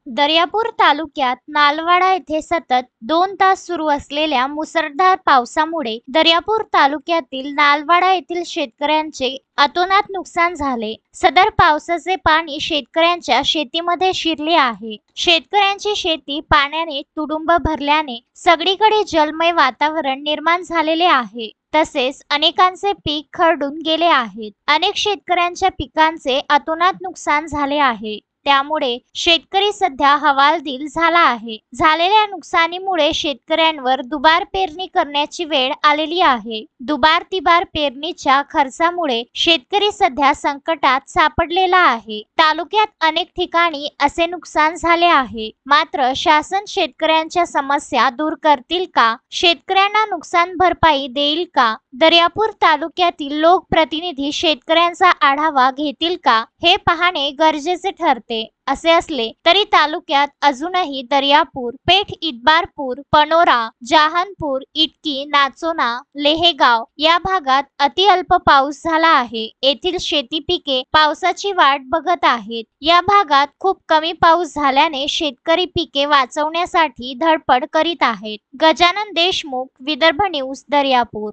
दर्यापूर तालुक्यात नालवाडा येथे सतत 2 तास सुरू असलेल्या मुसळधार पावसामुळे दर्यापूर तालुक्यातील नालवाडा येथील शेतकऱ्यांचे अतोनात नुकसान झाले. सदर पावसाचे पाणी शेतकऱ्यांच्या शेतीमध्ये शिरले आहे. शेतकऱ्यांची शेती पाण्याने तुडुंब भरल्याने सगळीकडे जलमय वातावरण निर्माण झालेले आहे. तसेच अनेकांचे पीक खरडून गेले आहेत. अनेक शेतकऱ्यांच्या पिकांचे अतोनात नुकसान झाले आहे. त्यामुळे शेतकरी सध्या हवालदिल झाला आहे. झालेल्या नुकसानीमुळे शेतकऱ्यांवर दुबार पेरणी करण्याची वेळ आलेली आहे. दुबार तिबार पेरणीच्या खर्चामुळे शेतकरी सध्या संकटात सापडलेला आहे. तालुक्यात अनेक ठिकाणी असे नुकसान झाले आहे. मात्र शासन शेतकऱ्यांच्या समस्या दूर करतील का? शेतकऱ्यांना नुकसान भरपाई देईल का? दर्यापूर तालुक्यातील लोकप्रतिनिधी शेतकऱ्यांचा आढावा घेतील का? हे पाहणे गरजेचे ठरते. असे असले तरी तालुक्यात अजूनही दर्यापूर, पेठ, इतबारपूर, पनोरा, जहानपूर, इटकी, नाचोना, लेहेगाव या भागात अतिअल्प पाऊस झाला आहे. येथील शेती पिके पावसाची वाट बघत आहेत. या भागात खूप कमी पाऊस झाल्याने शेतकरी पिके वाचवण्यासाठी धडपड करीत आहेत. गजानन देशमुख, विदर्भ न्यूज, दर्यापूर.